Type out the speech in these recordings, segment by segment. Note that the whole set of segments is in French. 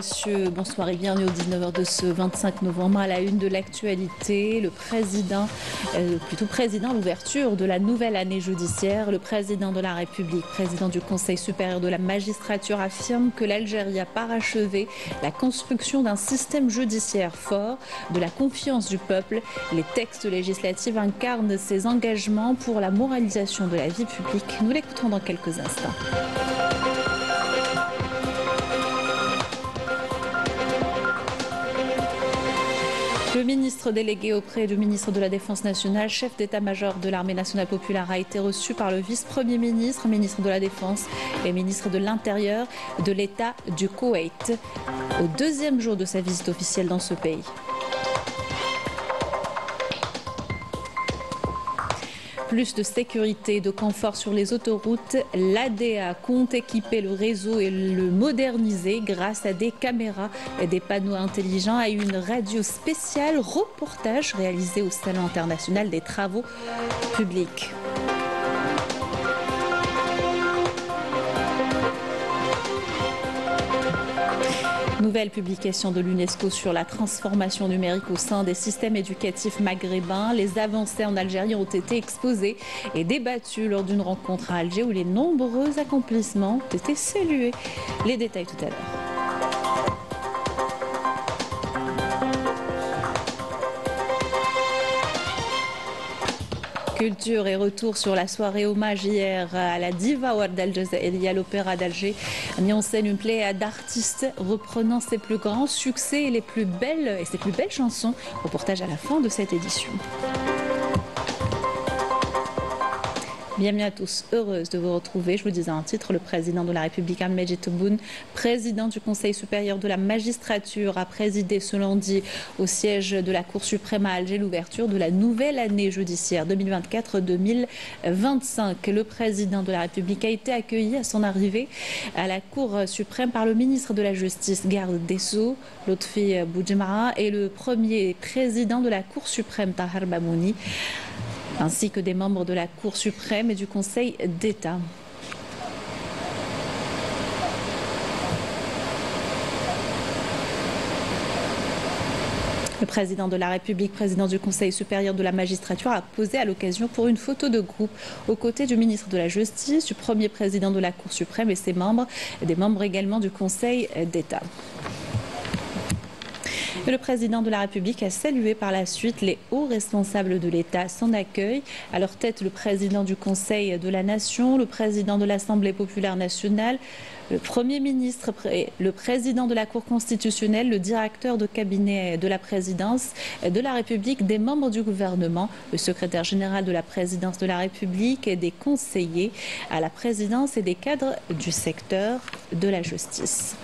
messieurs, bonsoir et bienvenue aux 19h de ce 25 novembre. À la une de l'actualité, le président, à l'ouverture de la nouvelle année judiciaire, le président de la République, président du Conseil supérieur de la magistrature, affirme que l'Algérie a parachevé la construction d'un système judiciaire fort, de la confiance du peuple. Les textes législatifs incarnent ses engagements pour la moralisation de la vie publique. Nous l'écouterons dans quelques instants. Le ministre délégué auprès du ministre de la Défense nationale, chef d'état-major de l'armée nationale populaire, a été reçu par le vice-premier ministre, ministre de la Défense et ministre de l'Intérieur de l'État du Koweït, au deuxième jour de sa visite officielle dans ce pays. Plus de sécurité et de confort sur les autoroutes, l'ADA compte équiper le réseau et le moderniser grâce à des caméras et des panneaux intelligents et une radio spéciale reportage réalisé au Salon international des travaux publics. Nouvelle publication de l'UNESCO sur la transformation numérique au sein des systèmes éducatifs maghrébins. Les avancées en Algérie ont été exposées et débattues lors d'une rencontre à Alger où les nombreux accomplissements ont été salués. Les détails tout à l'heure. Culture et retour sur la soirée hommage hier à la diva Ouad El Jazairi à l'Opéra d'Alger a mis en scène une pléiade d'artistes reprenant ses plus grands succès et ses plus belles chansons. Reportage à la fin de cette édition. Bienvenue à tous, heureuse de vous retrouver. Je vous disais un titre, le président de la République, Ahmed Tebboune, président du Conseil supérieur de la magistrature, a présidé ce lundi au siège de la Cour suprême à Alger l'ouverture de la nouvelle année judiciaire 2024-2025. Le président de la République a été accueilli à son arrivée à la Cour suprême par le ministre de la Justice, garde des Sceaux, Lotfi Boudjemara, et le premier président de la Cour suprême, Tahar Bamouni, ainsi que des membres de la Cour suprême et du Conseil d'État. Le président de la République, président du Conseil supérieur de la magistrature, a posé à l'occasion pour une photo de groupe aux côtés du ministre de la Justice, du premier président de la Cour suprême et ses membres, et des membres également du Conseil d'État. Et le président de la République a salué par la suite les hauts responsables de l'État à son accueil. À leur tête, le président du Conseil de la Nation, le président de l'Assemblée populaire nationale, le Premier ministre, le président de la Cour constitutionnelle, le directeur de cabinet de la présidence de la République, des membres du gouvernement, le secrétaire général de la présidence de la République et des conseillers à la présidence et des cadres du secteur de la justice.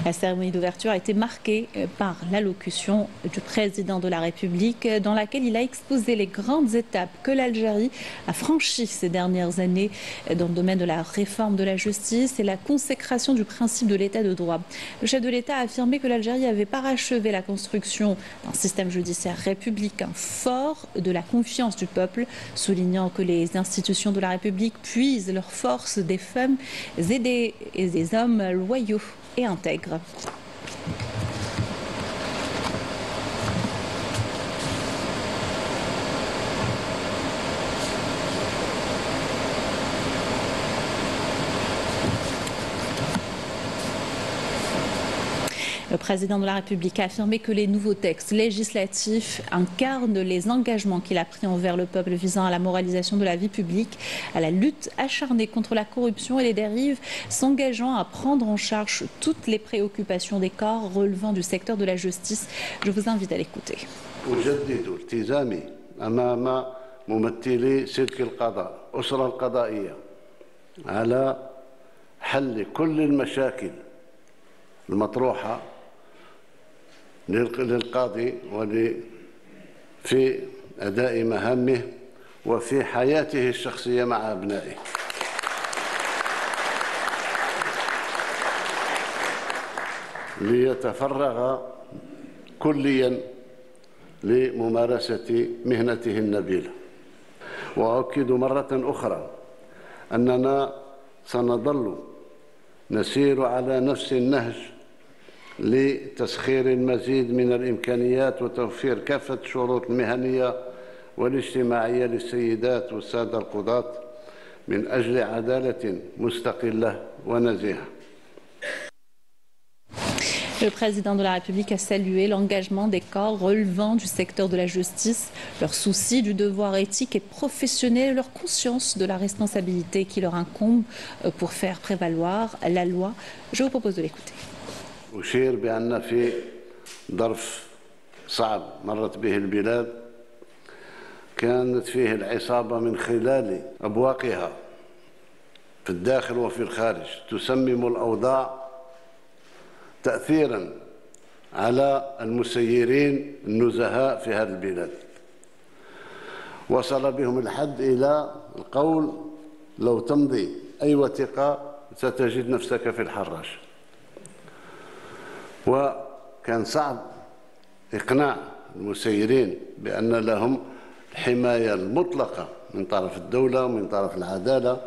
La cérémonie d'ouverture a été marquée par l'allocution du président de la République dans laquelle il a exposé les grandes étapes que l'Algérie a franchies ces dernières années dans le domaine de la réforme de la justice et la consécration du principe de l'état de droit. Le chef de l'État a affirmé que l'Algérie avait parachevé la construction d'un système judiciaire républicain fort, de la confiance du peuple, soulignant que les institutions de la République puisent leur force des femmes et des hommes loyaux et intègre. Le président de la République a affirmé que les nouveaux textes législatifs incarnent les engagements qu'il a pris envers le peuple visant à la moralisation de la vie publique, à la lutte acharnée contre la corruption et les dérives, s'engageant à prendre en charge toutes les préoccupations des corps relevant du secteur de la justice. Je vous invite à l'écouter. للقاضي في أداء مهامه وفي حياته الشخصية مع أبنائه. ليتفرغ كليا لممارسة مهنته النبيلة. وأؤكد مرة أخرى أننا سنظل نسير على نفس النهج لتسخير المزيد من الإمكانيات وتوفير كافة الشروط المهنية والاجتماعية للسيدات والسادة القضاة من أجل عدالة مستقلة ونزيهة. Le président de la République a salué l'engagement des corps relevant du secteur de la justice, leur souci du devoir éthique et professionnel, leur conscience de la responsabilité qui leur incombe pour faire prévaloir la loi. Je vous propose de l'écouter. أشير بأن في ظرف صعب مرت به البلاد كانت فيه العصابة من خلال أبواقها في الداخل وفي الخارج تسمم الأوضاع تأثيراً على المسيرين النزهاء في هذه البلاد. وصل بهم الحد إلى القول لو تمضي أي وثيقة ستجد نفسك في الحراش. وكان صعب إقناع المسيرين بأن لهم الحماية المطلقة من طرف الدولة ومن طرف العدالة،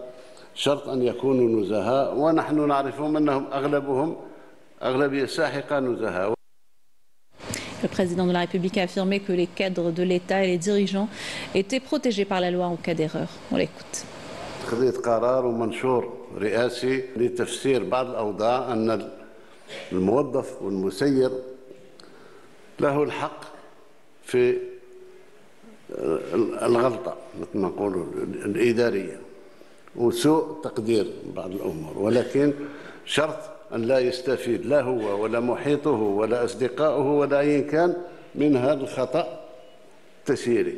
شرط أن يكونوا نزهاء، ونحن نعرفهم أنهم أغلبية ساحقة نزهاء. Le président de la République a affirmé que les cadres de l'État et les dirigeants étaient protégés par la loi en cas d'erreur. On l'écoute. خذيت قرار ومنشور رئاسي لتفسير بعض الأوضاع أن الموظف والمسير له الحق في الغلطة مثل ما نقولوا الإدارية وسوء تقدير بعض الأمور، ولكن شرط أن لا يستفيد لا هو ولا محيطه ولا أصدقائه ولا أي كان من هذا الخطأ التسييري،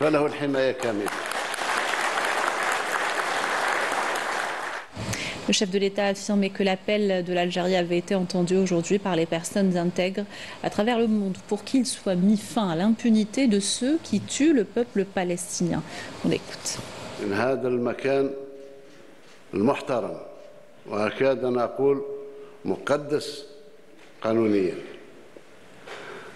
فله الحماية كاملة. Le chef de l'État a affirmé que l'appel de l'Algérie avait été entendu aujourd'hui par les personnes intègres à travers le monde pour qu'il soit mis fin à l'impunité de ceux qui tuent le peuple palestinien. On écoute. من هذا المكان المحترم وأكاد أن أقول مقدس قانونيا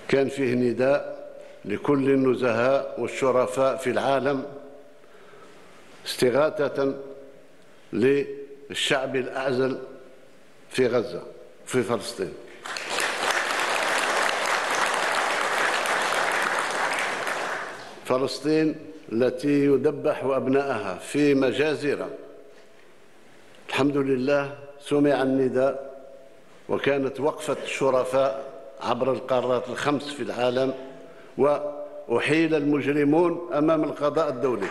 كان فيه نداء لكل النزهاء والشرفاء في العالم استغاثة للشعب الأعزل في غزة في فلسطين. فلسطين التي يذبح أبنائها في مجازر. الحمد لله سمع النداء وكانت وقفة الشرفاء عبر القارات الخمس في العالم وأحيل المجرمون أمام القضاء الدولي.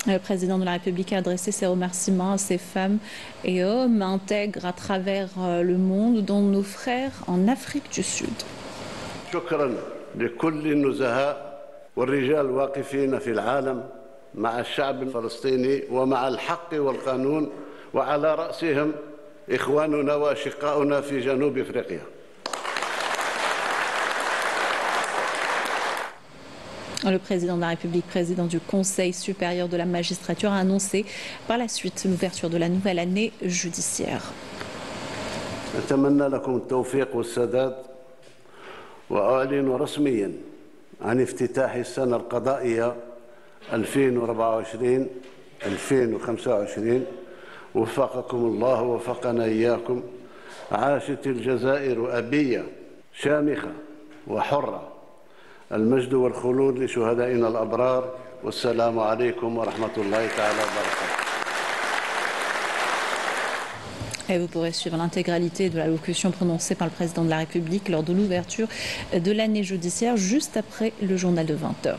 Le président de la République a adressé ses remerciements à ces femmes et hommes intègres à travers le monde, dont nos frères en Afrique du Sud. شكرا لكل النزهاء والرجال الواقفين في العالم مع الشعب الفلسطيني ومع الحق والقانون، وعلى رأسهم إخواننا وأشقاؤنا في جنوب أفريقيا. Le président de la République, président du Conseil supérieur de la magistrature, a annoncé par la suite l'ouverture de la nouvelle année judiciaire. أتمنى لكم التوفيق والسداد، وأعلن رسميا عن افتتاح السنة القضائية 2024-2025. وفقكم الله ووفقنا إياكم. عاشت الجزائر أبية شامخة وحرة. المجد والخلود لشهدائنا الأبرار، والسلام عليكم ورحمة الله تعالى وبركاته. Et vous pourrez suivre l'intégralité de la locution prononcée par le président de la République lors de l'ouverture de l'année judiciaire juste après le journal de 20h.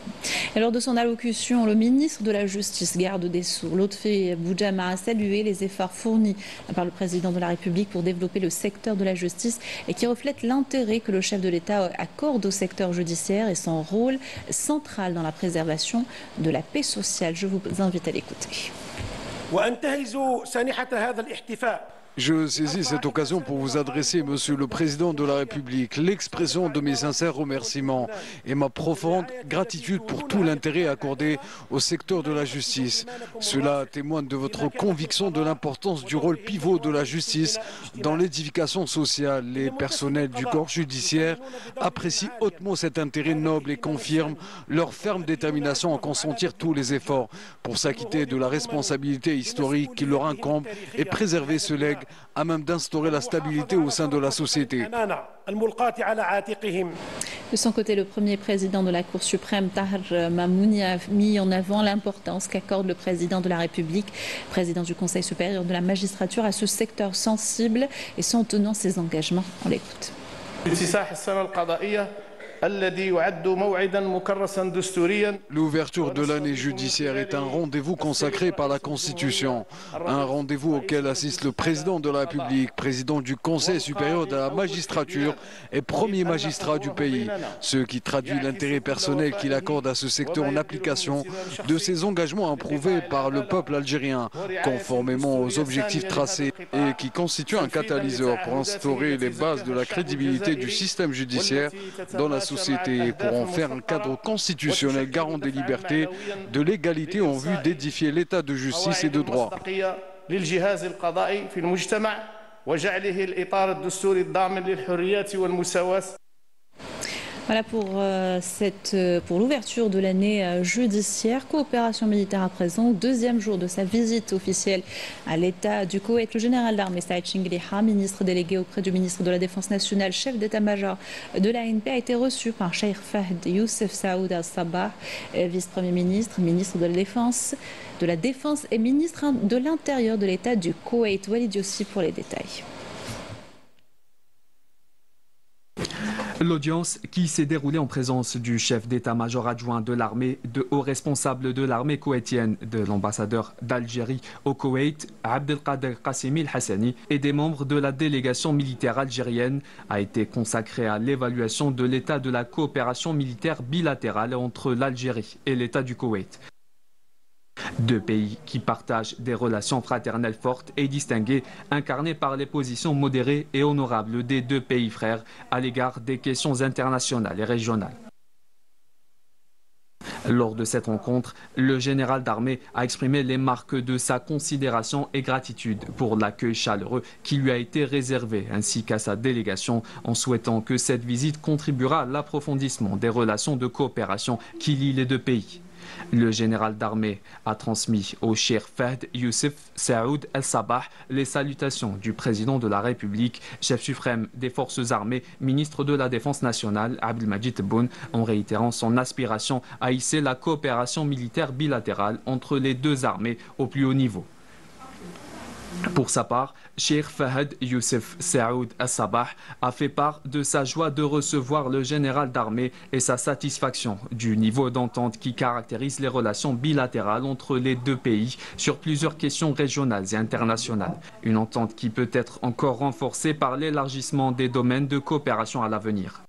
Et lors de son allocution, le ministre de la Justice, garde des Sceaux, Lotfi Boudjama, a salué les efforts fournis par le président de la République pour développer le secteur de la justice et qui reflètent l'intérêt que le chef de l'État accorde au secteur judiciaire et son rôle central dans la préservation de la paix sociale. Je vous invite à l'écouter. وأنتهز سانحة هذا الاحتفاء Je saisis cette occasion pour vous adresser, Monsieur le Président de la République, l'expression de mes sincères remerciements et ma profonde gratitude pour tout l'intérêt accordé au secteur de la justice. Cela témoigne de votre conviction de l'importance du rôle pivot de la justice dans l'édification sociale. Les personnels du corps judiciaire apprécient hautement cet intérêt noble et confirment leur ferme détermination à consentir tous les efforts pour s'acquitter de la responsabilité historique qui leur incombe et préserver ce legs à même d'instaurer la stabilité au sein de la société. De son côté, le premier président de la Cour suprême, Tahar Mamouni, a mis en avant l'importance qu'accorde le président de la République, président du Conseil supérieur de la magistrature, à ce secteur sensible et son tenant ses engagements. On l'écoute. L'ouverture de l'année judiciaire est un rendez-vous consacré par la Constitution, un rendez-vous auquel assiste le président de la République, président du Conseil supérieur de la magistrature et premier magistrat du pays, ce qui traduit l'intérêt personnel qu'il accorde à ce secteur en application de ses engagements approuvés par le peuple algérien, conformément aux objectifs tracés et qui constitue un catalyseur pour instaurer les bases de la crédibilité du système judiciaire dans la société et pour en faire un cadre constitutionnel garant des libertés, de l'égalité en vue d'édifier l'état de justice et de droit. Voilà pour l'ouverture de l'année judiciaire. Coopération militaire à présent, deuxième jour de sa visite officielle à l'État du Koweït. Le général d'armée Saïd Chingliha, ministre délégué auprès du ministre de la Défense nationale, chef d'état-major de l'ANP, a été reçu par Cheikh Fahd Youssef Saoud Al-Sabah, vice-premier ministre, ministre de la Défense et ministre de l'Intérieur de l'État du Koweït. Walid Yossi pour les détails. L'audience qui s'est déroulée en présence du chef d'état-major adjoint de l'armée, de hauts responsables de l'armée koweïtienne, de l'ambassadeur d'Algérie au Koweït, Abdelkader Qassimi El-Hassani, et des membres de la délégation militaire algérienne a été consacrée à l'évaluation de l'état de la coopération militaire bilatérale entre l'Algérie et l'État du Koweït. Deux pays qui partagent des relations fraternelles fortes et distinguées, incarnées par les positions modérées et honorables des deux pays frères à l'égard des questions internationales et régionales. Lors de cette rencontre, le général d'armée a exprimé les marques de sa considération et gratitude pour l'accueil chaleureux qui lui a été réservé, ainsi qu'à sa délégation, en souhaitant que cette visite contribuera à l'approfondissement des relations de coopération qui lient les deux pays. Le général d'armée a transmis au Cheikh Fahd Youssef Saoud Al-Sabah les salutations du président de la République, chef suprême des forces armées, ministre de la Défense nationale, Abdelmadjid Tebboune, en réitérant son aspiration à hisser la coopération militaire bilatérale entre les deux armées au plus haut niveau. Pour sa part, Cheikh Fahd Youssef Saoud Al-Sabah a fait part de sa joie de recevoir le général d'armée et sa satisfaction du niveau d'entente qui caractérise les relations bilatérales entre les deux pays sur plusieurs questions régionales et internationales. Une entente qui peut être encore renforcée par l'élargissement des domaines de coopération à l'avenir.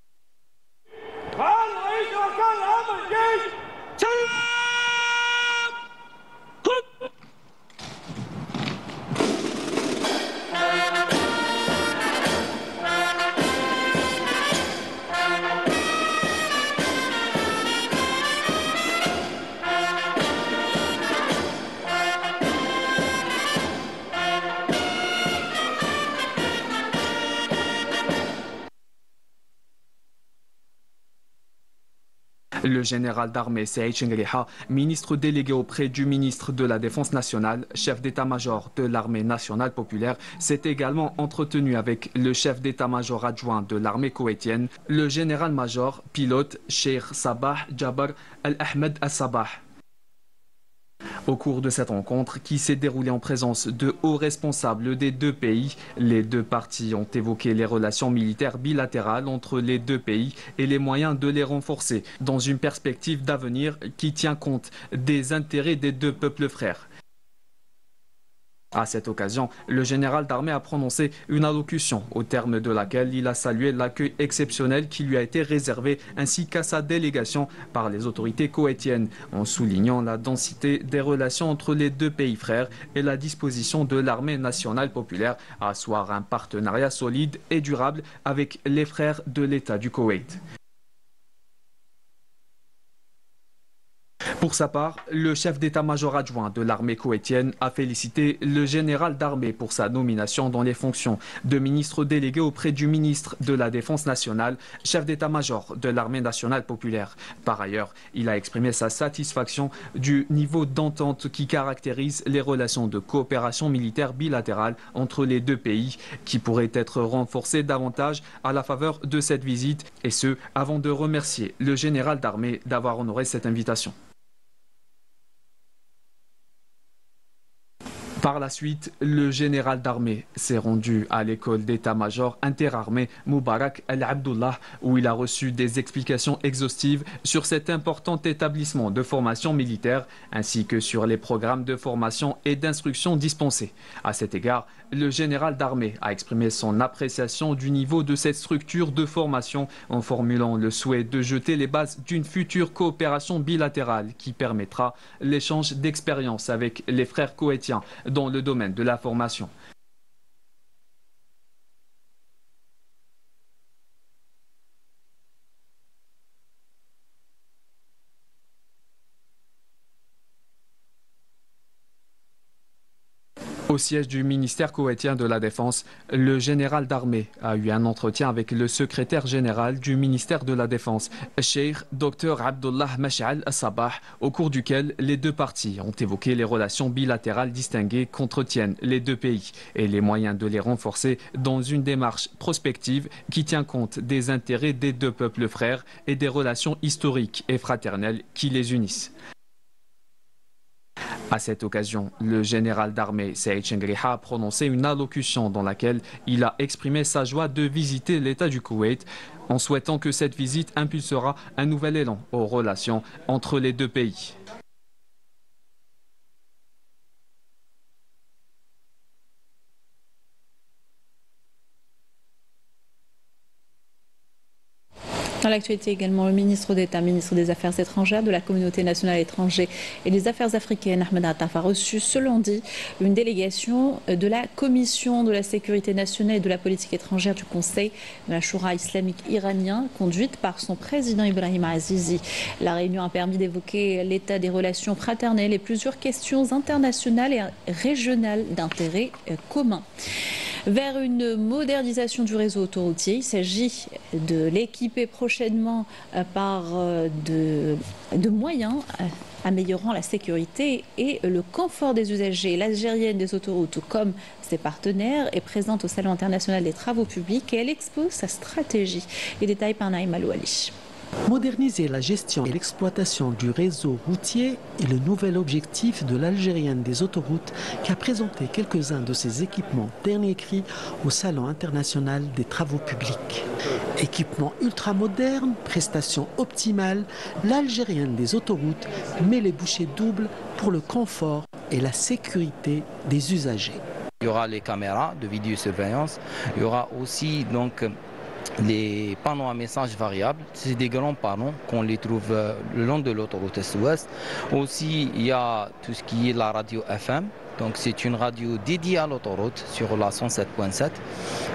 Le général d'armée Saïd Chingliha, ministre délégué auprès du ministre de la Défense nationale, chef d'état-major de l'armée nationale populaire, s'est également entretenu avec le chef d'état-major adjoint de l'armée koweïtienne, le général-major pilote Cheikh Sabah Jabar Al-Ahmed Al-Sabah. Au cours de cette rencontre, qui s'est déroulée en présence de hauts responsables des deux pays, les deux parties ont évoqué les relations militaires bilatérales entre les deux pays et les moyens de les renforcer dans une perspective d'avenir qui tient compte des intérêts des deux peuples frères. À cette occasion, le général d'armée a prononcé une allocution au terme de laquelle il a salué l'accueil exceptionnel qui lui a été réservé ainsi qu'à sa délégation par les autorités koweïtiennes, en soulignant la densité des relations entre les deux pays frères et la disposition de l'armée nationale populaire à asseoir un partenariat solide et durable avec les frères de l'État du Koweït. Pour sa part, le chef d'état-major adjoint de l'armée koweïtienne a félicité le général d'armée pour sa nomination dans les fonctions de ministre délégué auprès du ministre de la Défense nationale, chef d'état-major de l'armée nationale populaire. Par ailleurs, il a exprimé sa satisfaction du niveau d'entente qui caractérise les relations de coopération militaire bilatérale entre les deux pays, qui pourraient être renforcées davantage à la faveur de cette visite, et ce, avant de remercier le général d'armée d'avoir honoré cette invitation. Par la suite, le général d'armée s'est rendu à l'école d'état-major interarmée Moubarak El-Abdullah où il a reçu des explications exhaustives sur cet important établissement de formation militaire ainsi que sur les programmes de formation et d'instruction dispensés. À cet égard, le général d'armée a exprimé son appréciation du niveau de cette structure de formation en formulant le souhait de jeter les bases d'une future coopération bilatérale qui permettra l'échange d'expériences avec les frères koweïtiens dans le domaine de la formation. Au siège du ministère koweïtien de la Défense, le général d'armée a eu un entretien avec le secrétaire général du ministère de la Défense, Cheikh Dr Abdullah Mash'al As-Sabah, au cours duquel les deux parties ont évoqué les relations bilatérales distinguées qu'entretiennent les deux pays et les moyens de les renforcer dans une démarche prospective qui tient compte des intérêts des deux peuples frères et des relations historiques et fraternelles qui les unissent. À cette occasion, le général d'armée Saïd Chengriha a prononcé une allocution dans laquelle il a exprimé sa joie de visiter l'État du Koweït en souhaitant que cette visite impulsera un nouvel élan aux relations entre les deux pays. Dans l'actualité également, le ministre d'État, ministre des Affaires étrangères, de la communauté nationale étrangère et des Affaires africaines, Ahmed Attaf, a reçu ce lundi une délégation de la Commission de la sécurité nationale et de la politique étrangère du Conseil de la Choura islamique iranien, conduite par son président Ibrahim Azizi. La réunion a permis d'évoquer l'état des relations fraternelles et plusieurs questions internationales et régionales d'intérêt commun. Vers une modernisation du réseau autoroutier, il s'agit de l'équiper prochainement par de moyens améliorant la sécurité et le confort des usagers. L'Algérienne des autoroutes, comme ses partenaires, est présente au Salon international des travaux publics et elle expose sa stratégie. Les détails par Naïm Alouali. Moderniser la gestion et l'exploitation du réseau routier est le nouvel objectif de l'Algérienne des autoroutes qui a présenté quelques-uns de ses équipements dernier cri au Salon international des travaux publics. Équipement ultra-moderne, prestations optimales, l'Algérienne des autoroutes met les bouchées doubles pour le confort et la sécurité des usagers. Il y aura les caméras de vidéosurveillance, il y aura aussi donc les panneaux à messages variables, c'est des grands panneaux qu'on les trouve le long de l'autoroute Est-Ouest. Aussi, il y a tout ce qui est la radio FM. Donc c'est une radio dédiée à l'autoroute sur la 107.7.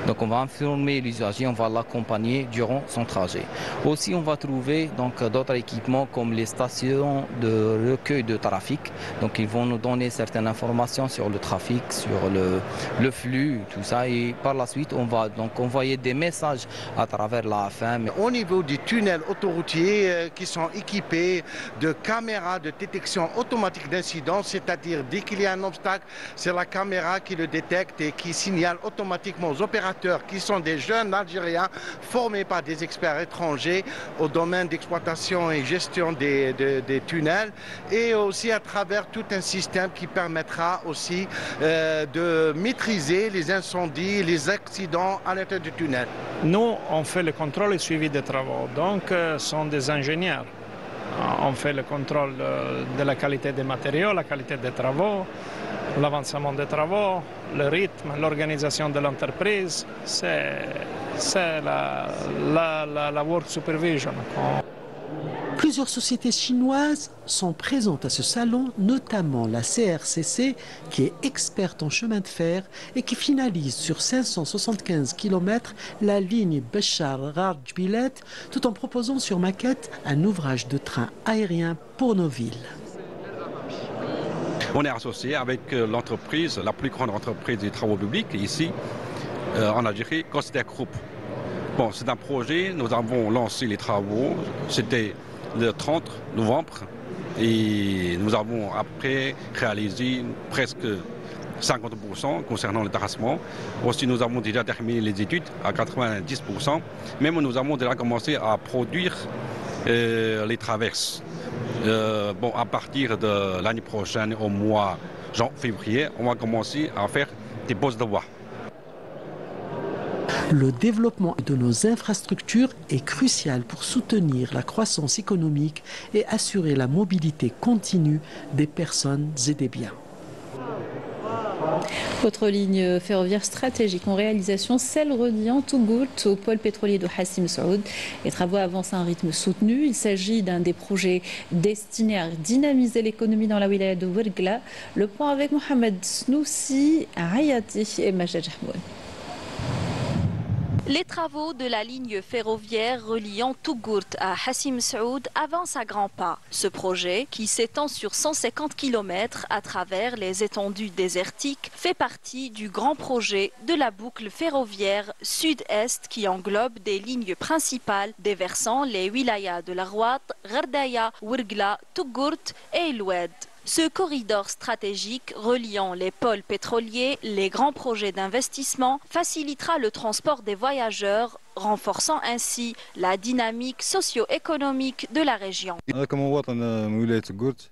Donc on va informer l'usager, on va l'accompagner durant son trajet. Aussi on va trouver donc d'autres équipements comme les stations de recueil de trafic. Donc ils vont nous donner certaines informations sur le trafic, sur le flux, tout ça. Et par la suite on va donc envoyer des messages à travers la FM. Au niveau des tunnels autoroutiers qui sont équipés de caméras de détection automatique d'incidents, c'est-à-dire dès qu'il y a un obstacle, c'est la caméra qui le détecte et qui signale automatiquement aux opérateurs qui sont des jeunes Algériens formés par des experts étrangers au domaine d'exploitation et gestion des tunnels, et aussi à travers tout un système qui permettra aussi de maîtriser les incendies, les accidents à l'intérieur du tunnel. Nous, on fait le contrôle et suivi des travaux, donc ce sont des ingénieurs. On fait le contrôle de la qualité des matériaux, la qualité des travaux, l'avancement des travaux, le rythme, l'organisation de l'entreprise, c'est la work supervision. Plusieurs sociétés chinoises sont présentes à ce salon, notamment la CRCC, qui est experte en chemin de fer et qui finalise sur 575 km la ligne Béchar-Rajbilet, tout en proposant sur maquette un ouvrage de train aérien pour nos villes. On est associé avec l'entreprise, la plus grande entreprise des travaux publics ici en Algérie, Coster Group. Bon, c'est un projet, nous avons lancé les travaux, c'était le 30 novembre et nous avons après réalisé presque 50% concernant le terrassement. Aussi, nous avons déjà terminé les études à 90%. Même nous avons déjà commencé à produire les traverses. Bon, à partir de l'année prochaine, au mois février, on va commencer à faire des postes de voie. Le développement de nos infrastructures est crucial pour soutenir la croissance économique et assurer la mobilité continue des personnes et des biens. Autre ligne ferroviaire stratégique en réalisation, celle reliant Tougourt au pôle pétrolier de Hassim Saoud. Les travaux avancent à un rythme soutenu. Il s'agit d'un des projets destinés à dynamiser l'économie dans la wilaya de Ouergla. Le point avec Mohamed Snoussi, Hayati et Majed Jahmoud. Les travaux de la ligne ferroviaire reliant Tougourt à Hassim Saoud avancent à grands pas. Ce projet, qui s'étend sur 150 km à travers les étendues désertiques, fait partie du grand projet de la boucle ferroviaire sud-est qui englobe des lignes principales déversant les wilayas de Larwat, Ghardaya, Ouergla, Tougourt et El Oued. Ce corridor stratégique reliant les pôles pétroliers, les grands projets d'investissement, facilitera le transport des voyageurs, renforçant ainsi la dynamique socio-économique de la région.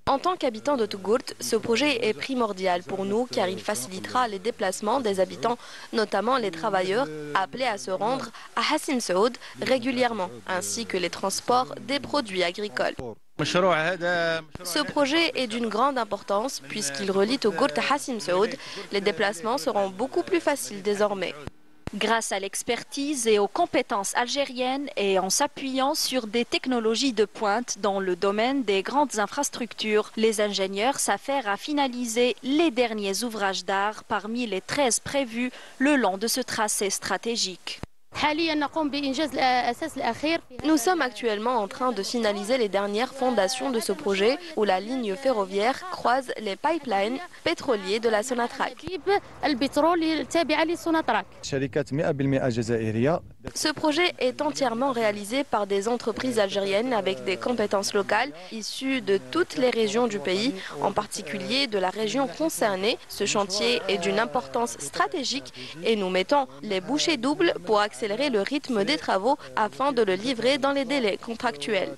En tant qu'habitant de Tougourt, ce projet est primordial pour nous car il facilitera les déplacements des habitants, notamment les travailleurs appelés à se rendre à Hassim Saoud régulièrement, ainsi que les transports des produits agricoles. Ce projet est d'une grande importance puisqu'il relie Tougourt à Hassim Saoud. Les déplacements seront beaucoup plus faciles désormais. Grâce à l'expertise et aux compétences algériennes et en s'appuyant sur des technologies de pointe dans le domaine des grandes infrastructures, les ingénieurs s'affairent à finaliser les derniers ouvrages d'art parmi les 13 prévus le long de ce tracé stratégique. Nous sommes actuellement en train de finaliser les dernières fondations de ce projet où la ligne ferroviaire croise les pipelines pétroliers de la Sonatrach. Ce projet est entièrement réalisé par des entreprises algériennes avec des compétences locales issues de toutes les régions du pays, en particulier de la région concernée. Ce chantier est d'une importance stratégique et nous mettons les bouchées doubles pour accélérer le rythme des travaux afin de le livrer dans les délais contractuels.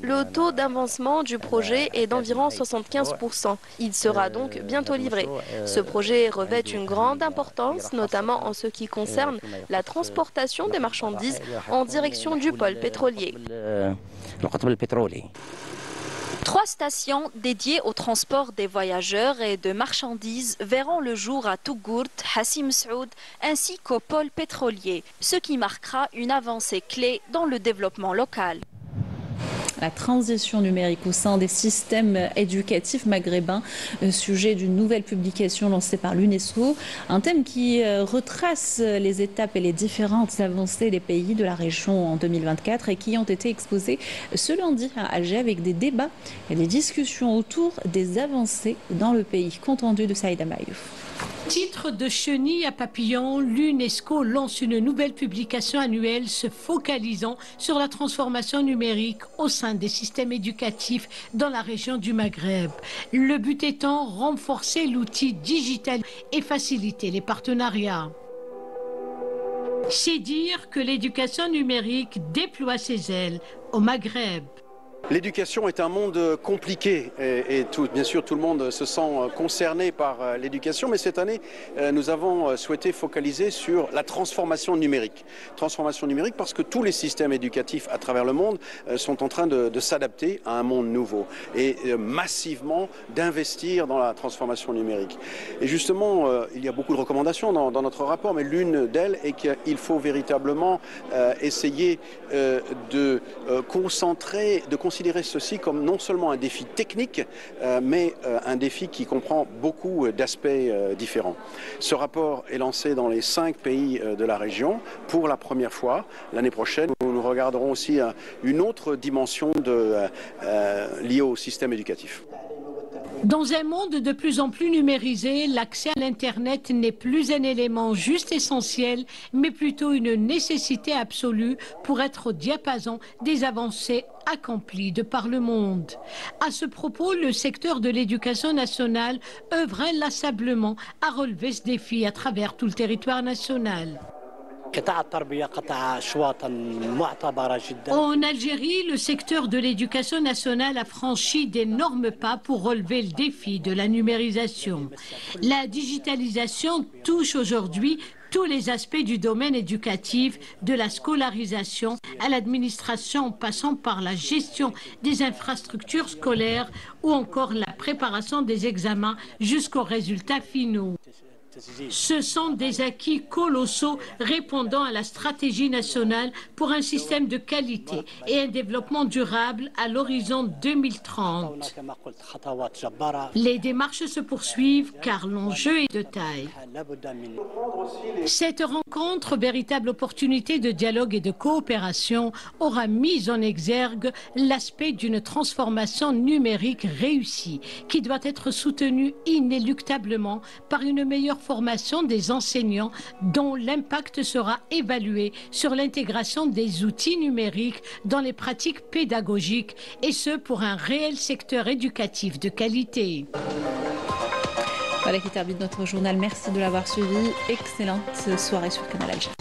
Le taux d'avancement du projet est d'environ 75%. Il sera donc bientôt livré. Ce projet revêt une grande importance, notamment en ce qui concerne la transportation des marchandises en direction du pôle pétrolier. 3 stations dédiées au transport des voyageurs et de marchandises verront le jour à Tougourt, Hassim Saoud ainsi qu'au pôle pétrolier, ce qui marquera une avancée clé dans le développement local. La transition numérique au sein des systèmes éducatifs maghrébins, sujet d'une nouvelle publication lancée par l'UNESCO, un thème qui retrace les étapes et les différentes avancées des pays de la région en 2024 et qui ont été exposées ce lundi à Alger avec des débats et des discussions autour des avancées dans le pays. Compte rendu de Saïda Mayouf. Titre de chenille à papillon, l'UNESCO lance une nouvelle publication annuelle se focalisant sur la transformation numérique au sein des systèmes éducatifs dans la région du Maghreb. Le but étant renforcer l'outil digital et faciliter les partenariats. C'est dire que l'éducation numérique déploie ses ailes au Maghreb. L'éducation est un monde compliqué et bien sûr tout le monde se sent concerné par l'éducation, mais cette année nous avons souhaité focaliser sur la transformation numérique. Transformation numérique parce que tous les systèmes éducatifs à travers le monde sont en train de s'adapter à un monde nouveau et massivement d'investir dans la transformation numérique. Et justement, il y a beaucoup de recommandations dans notre rapport, mais l'une d'elles est qu'il faut véritablement essayer de considérer ceci comme non seulement un défi technique, mais un défi qui comprend beaucoup d'aspects différents. Ce rapport est lancé dans les 5 pays de la région pour la première fois. L'année prochaine, nous regarderons aussi une autre dimension liée au système éducatif. Dans un monde de plus en plus numérisé, l'accès à l'Internet n'est plus un élément juste essentiel, mais plutôt une nécessité absolue pour être au diapason des avancées accomplies de par le monde. À ce propos, le secteur de l'éducation nationale œuvre inlassablement à relever ce défi à travers tout le territoire national. En Algérie, le secteur de l'éducation nationale a franchi d'énormes pas pour relever le défi de la numérisation. La digitalisation touche aujourd'hui tous les aspects du domaine éducatif, de la scolarisation à l'administration, en passant par la gestion des infrastructures scolaires ou encore la préparation des examens jusqu'aux résultats finaux. Ce sont des acquis colossaux répondant à la stratégie nationale pour un système de qualité et un développement durable à l'horizon 2030. Les démarches se poursuivent car l'enjeu est de taille. Cette rencontre, véritable opportunité de dialogue et de coopération, aura mis en exergue l'aspect d'une transformation numérique réussie qui doit être soutenue inéluctablement par une meilleure formation des enseignants dont l'impact sera évalué sur l'intégration des outils numériques dans les pratiques pédagogiques et ce pour un réel secteur éducatif de qualité. Voilà qui termine notre journal. Merci de l'avoir suivi. Excellente soirée sur Canal Algérie.